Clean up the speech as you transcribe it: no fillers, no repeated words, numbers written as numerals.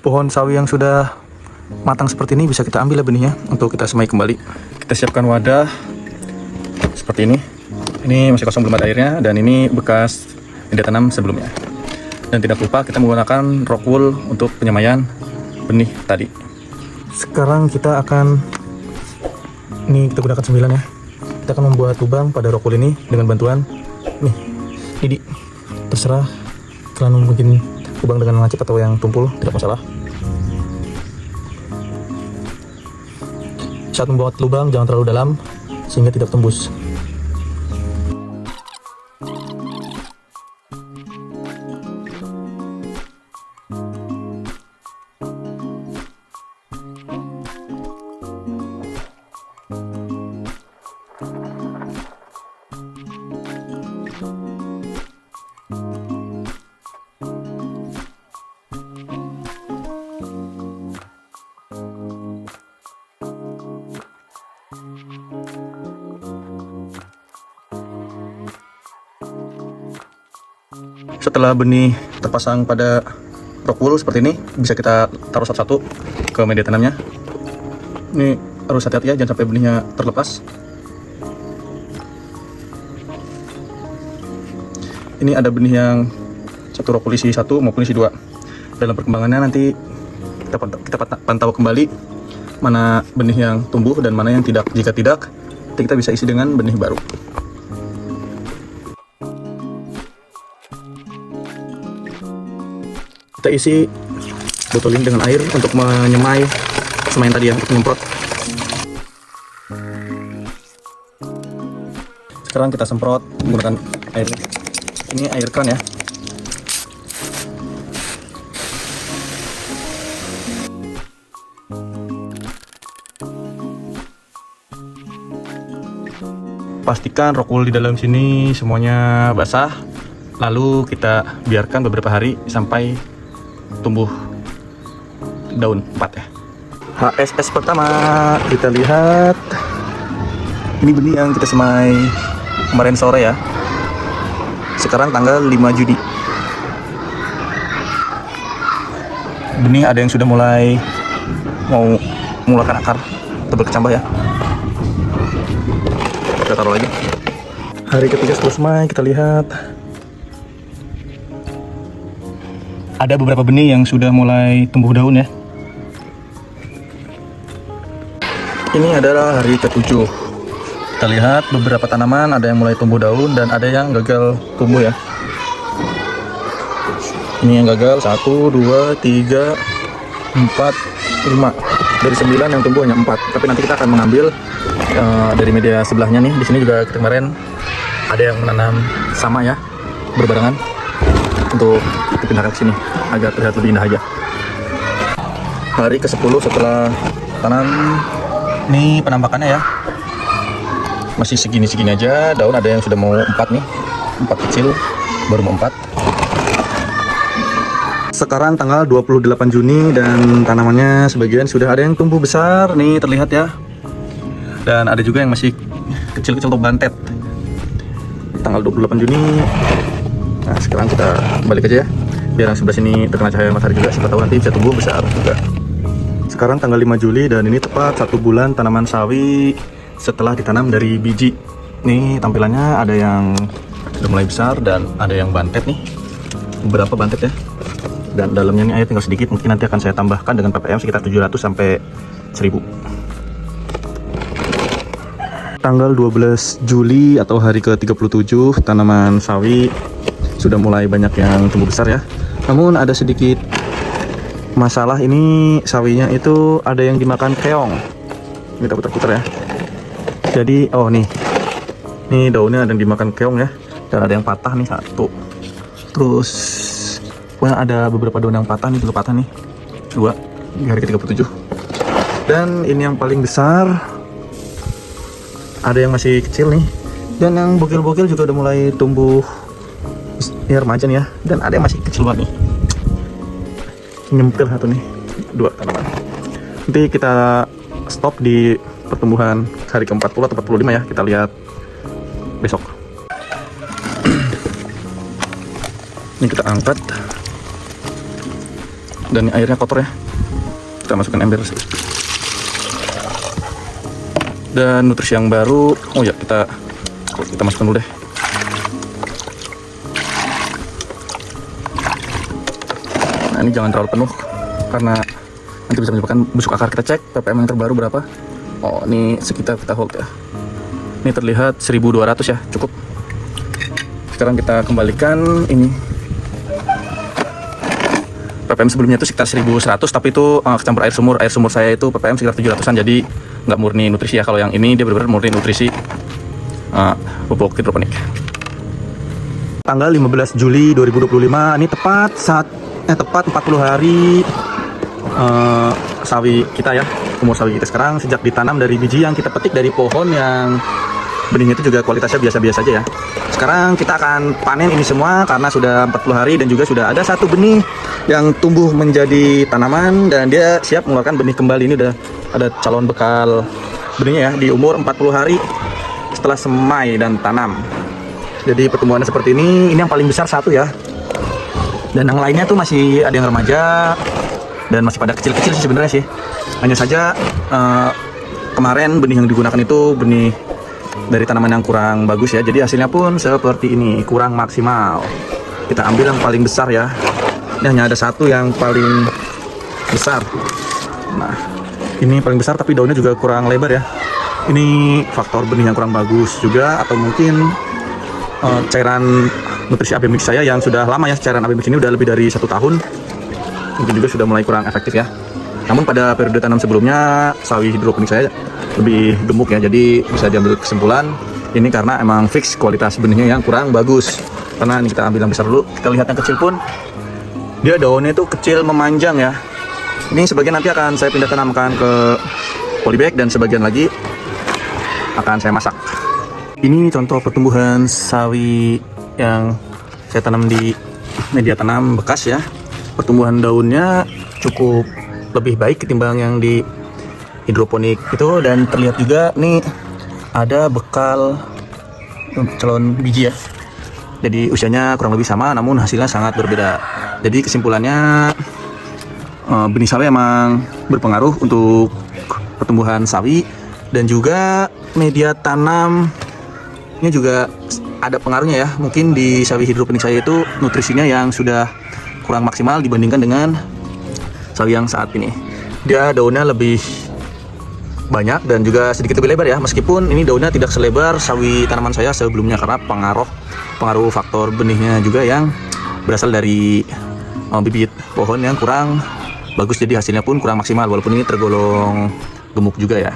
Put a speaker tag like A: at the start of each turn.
A: pohon sawi yang sudah matang seperti ini bisa kita ambil ya benihnya untuk kita semai kembali. Kita siapkan wadah seperti ini. Ini masih kosong, belum ada airnya, dan ini bekas yang ditanam sebelumnya. Dan tidak lupa kita menggunakan rock wool untuk penyemaian benih tadi. Sekarang kita akan, ini kita gunakan 9 ya. Kita akan membuat lubang pada rock wool ini dengan bantuan nih Didi. Terserah kalian mungkin lubang dengan lancip atau yang tumpul, tidak masalah. Saat membuat lubang jangan terlalu dalam sehingga tidak tembus. Setelah benih terpasang pada rock wool seperti ini, bisa kita taruh satu-satu ke media tanamnya. Ini harus hati-hati ya, jangan sampai benihnya terlepas. Ini ada benih yang satu rock wool isi 1 maupun isi 2. Dalam perkembangannya nanti kita pantau kembali mana benih yang tumbuh dan mana yang tidak. Jika tidak, nanti kita bisa isi dengan benih baru. Kita isi botol ini dengan air untuk menyemai semaian tadi ya, untuk menyemprot. Sekarang kita semprot menggunakan air. Ini air keran ya. Pastikan rock wool di dalam sini semuanya basah. Lalu kita biarkan beberapa hari sampai tumbuh daun 4 ya. HSS pertama kita lihat. Ini benih yang kita semai kemarin sore ya. Sekarang tanggal 5 Juni. Benih ada yang sudah mulai mau mengeluarkan akar atau berkecambah ya. Kita taruh lagi. Hari ketiga setelah semai kita lihat ada beberapa benih yang sudah mulai tumbuh daun ya. Ini adalah hari ke-7. Kita lihat beberapa tanaman ada yang mulai tumbuh daun dan ada yang gagal tumbuh ya. Ini yang gagal 1, 2, 3, 4, 5. Dari 9 yang tumbuh hanya 4. Tapi nanti kita akan mengambil dari media sebelahnya nih. Di sini juga kemarin ada yang menanam sama ya, berbarengan, untuk dipindahkan ke sini agar terlihat lebih indah aja. Hari ke-10 setelah tanam, ini penampakannya ya. Masih segini-segini aja, daun ada yang sudah mau 4 nih, 4 kecil, baru mau 4. Sekarang tanggal 28 Juni dan tanamannya sebagian sudah ada yang tumbuh besar, nih terlihat ya. Dan ada juga yang masih kecil-kecil atau bantet. Tanggal 28 Juni. Nah, sekarang kita balik aja ya, biar yang sebelah sini terkena cahaya matahari juga, siapa tahu nanti bisa tumbuh besar juga. Sekarang tanggal 5 Juli dan ini tepat 1 bulan tanaman sawi setelah ditanam dari biji. Nih tampilannya ada yang sudah mulai besar dan ada yang bantet nih, beberapa bantet ya. Dan dalamnya nih air tinggal sedikit, mungkin nanti akan saya tambahkan dengan ppm sekitar 700 sampai 1000. Tanggal 12 Juli atau hari ke-37 tanaman sawi sudah mulai banyak yang tumbuh besar ya. Namun ada sedikit masalah, ini sawinya itu ada yang dimakan keong. Kita putar-putar ya. Jadi nih daunnya ada yang dimakan keong ya. Dan ada yang patah nih 1. Terus ada beberapa daun yang patah nih, patah nih 2 di hari ke-37. Dan ini yang paling besar, ada yang masih kecil nih. Dan yang bogil-bogil juga udah mulai tumbuh ya, remaja nih ya. Dan ada yang masih kecil banget nih, nyempil 1 nih, 2 tanaman. Nanti kita stop di pertumbuhan hari ke-40 atau 45 ya, kita lihat besok. Ini kita angkat. Dan airnya kotor ya, kita masukkan ember. Dan nutrisi yang baru, oh ya kita masukkan dulu deh. Nah ini jangan terlalu penuh karena nanti bisa menyebabkan busuk akar. Kita cek ppm yang terbaru berapa. Oh ini sekitar, kita hold ya, ini terlihat 1200 ya, cukup. Sekarang kita kembalikan ini. ppm sebelumnya itu sekitar 1100, tapi itu kecampur air sumur. Air sumur saya itu ppm sekitar 700-an, jadi nggak murni nutrisi ya. Kalau yang ini dia benar-benar murni nutrisi pupuk hidroponik. Tanggal 15 Juli 2025, ini tepat 40 hari sawi kita ya, umur sawi kita sekarang sejak ditanam dari biji yang kita petik dari pohon yang benihnya itu juga kualitasnya biasa-biasa aja ya. Sekarang kita akan panen ini semua karena sudah 40 hari dan juga sudah ada satu benih yang tumbuh menjadi tanaman dan dia siap mengeluarkan benih kembali. Ini udah ada calon bekal benihnya ya, di umur 40 hari setelah semai dan tanam. Jadi pertumbuhannya seperti ini yang paling besar satu ya. Dan yang lainnya tuh masih ada yang remaja dan masih pada kecil-kecil sih sebenarnya sih. Hanya saja kemarin benih yang digunakan itu benih dari tanaman yang kurang bagus ya. Jadi hasilnya pun seperti ini, kurang maksimal. Kita ambil yang paling besar ya. Ini hanya ada satu yang paling besar. Nah, ini paling besar tapi daunnya juga kurang lebar ya. Ini faktor benih yang kurang bagus juga, atau mungkin cairan nutrisi AB Mix saya yang sudah lama ya. Cairan AB Mix ini udah lebih dari 1 tahun, mungkin juga sudah mulai kurang efektif ya. Namun pada periode tanam sebelumnya sawi hidroponik saya lebih gemuk ya, jadi bisa diambil kesimpulan ini karena emang fix kualitas benihnya yang kurang bagus. Karena ini kita ambil yang besar dulu, kita lihat yang kecil pun dia daunnya itu kecil memanjang ya. Ini sebagian nanti akan saya pindah tanamkan ke polybag dan sebagian lagi akan saya masak. Ini contoh pertumbuhan sawi yang saya tanam di media tanam bekas ya. Pertumbuhan daunnya cukup lebih baik ketimbang yang di hidroponik itu, dan terlihat juga nih ada bekal calon biji ya. Jadi usianya kurang lebih sama namun hasilnya sangat berbeda. Jadi kesimpulannya benih sawi emang berpengaruh untuk pertumbuhan sawi, dan juga media tanamnya juga ada pengaruhnya ya. Mungkin di sawi hidroponik saya itu nutrisinya yang sudah kurang maksimal dibandingkan dengan sawi yang saat ini. Dia daunnya lebih banyak dan juga sedikit lebih lebar ya, meskipun ini daunnya tidak selebar sawi tanaman saya sebelumnya karena pengaruh faktor benihnya juga yang berasal dari bibit pohon yang kurang bagus, jadi hasilnya pun kurang maksimal walaupun ini tergolong gemuk juga ya.